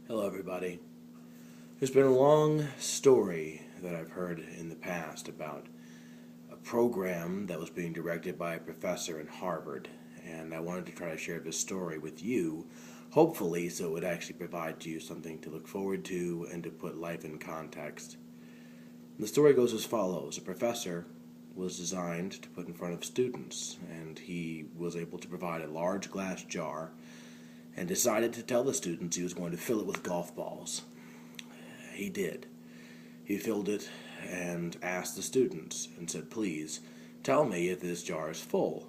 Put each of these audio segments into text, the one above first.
Hello, everybody. There's been a long story that I've heard in the past about a program that was being directed by a professor in Harvard, and I wanted to try to share this story with you, hopefully, so it would actually provide you something to look forward to and to put life in context. The story goes as follows. A professor was designed to put in front of students, and he was able to provide a large glass jar and decided to tell the students he was going to fill it with golf balls. He did. He filled it and asked the students and said, "Please, tell me if this jar is full."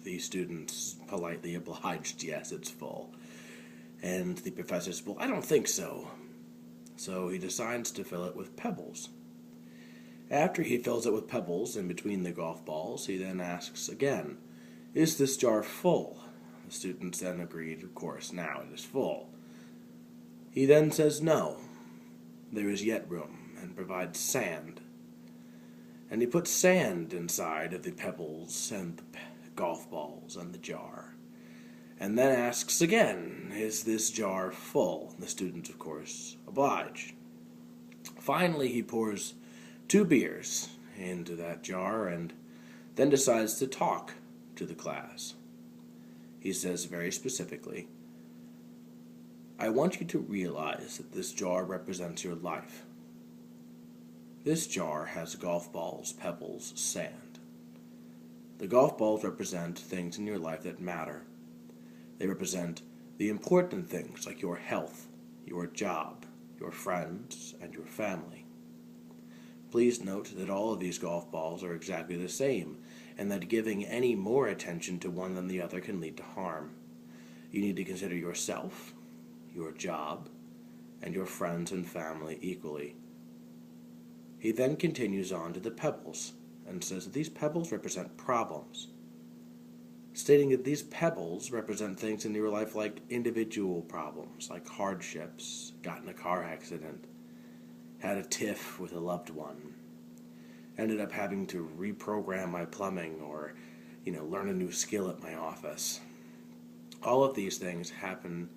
The students politely obliged, "Yes, it's full." And the professor said, "Well, I don't think so." So he decides to fill it with pebbles. After he fills it with pebbles in between the golf balls, he then asks again, "Is this jar full?" The students then agreed, "Of course, now it is full." He then says, "No, there is yet room," and provides sand. And he puts sand inside of the pebbles and the golf balls and the jar. And then asks again, "Is this jar full?" The students, of course, oblige. Finally, he pours 2 beers into that jar and then decides to talk to the class. He says very specifically, "I want you to realize that this jar represents your life. This jar has golf balls, pebbles, sand. The golf balls represent things in your life that matter. They represent the important things like your health, your job, your friends, and your family. Please note that all of these golf balls are exactly the same, and that giving any more attention to one than the other can lead to harm. You need to consider yourself, your job, and your friends and family equally." He then continues on to the pebbles and says that these pebbles represent problems, stating that these pebbles represent things in your life like individual problems, like hardships, got in a car accident, had a tiff with a loved one, ended up having to reprogram my plumbing or, learn a new skill at my office. All of these things happen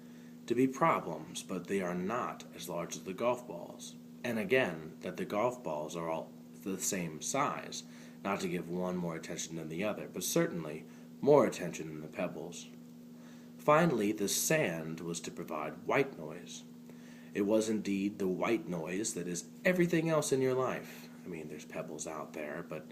to be problems, but they are not as large as the golf balls. And again, that the golf balls are all the same size, not to give one more attention than the other, but certainly more attention than the pebbles. Finally, the sand was to provide white noise. It was indeed the white noise that is everything else in your life. I mean, there's pebbles out there, but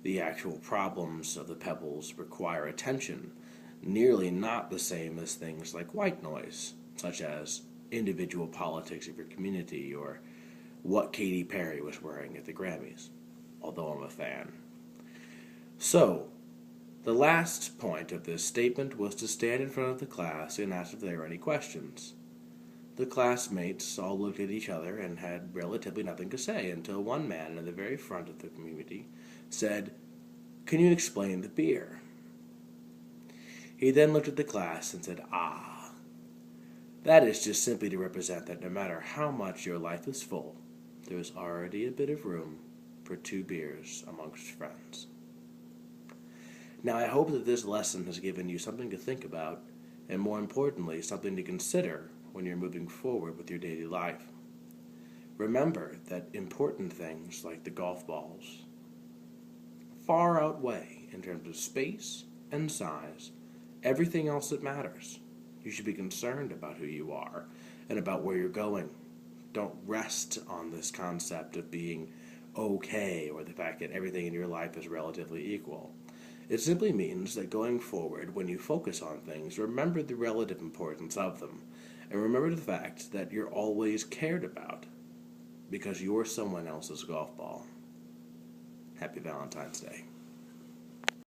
the actual problems of the pebbles require attention, nearly not the same as things like white noise, such as individual politics of your community or what Katy Perry was wearing at the Grammys, although I'm a fan. So, the last point of this statement was to stand in front of the class and ask if there were any questions. The classmates all looked at each other and had relatively nothing to say until one man in the very front of the community said, "Can you explain the beer?" He then looked at the class and said, "Ah, that is just simply to represent that no matter how much your life is full, there is already a bit of room for 2 beers amongst friends." Now, I hope that this lesson has given you something to think about, and more importantly, something to consider when you're moving forward with your daily life. Remember that important things like the golf balls far outweigh, in terms of space and size, everything else that matters. You should be concerned about who you are and about where you're going. Don't rest on this concept of being okay or the fact that everything in your life is relatively equal. It simply means that going forward, when you focus on things, remember the relative importance of them, and remember the fact that you're always cared about because you're someone else's golf ball. Happy Valentine's Day.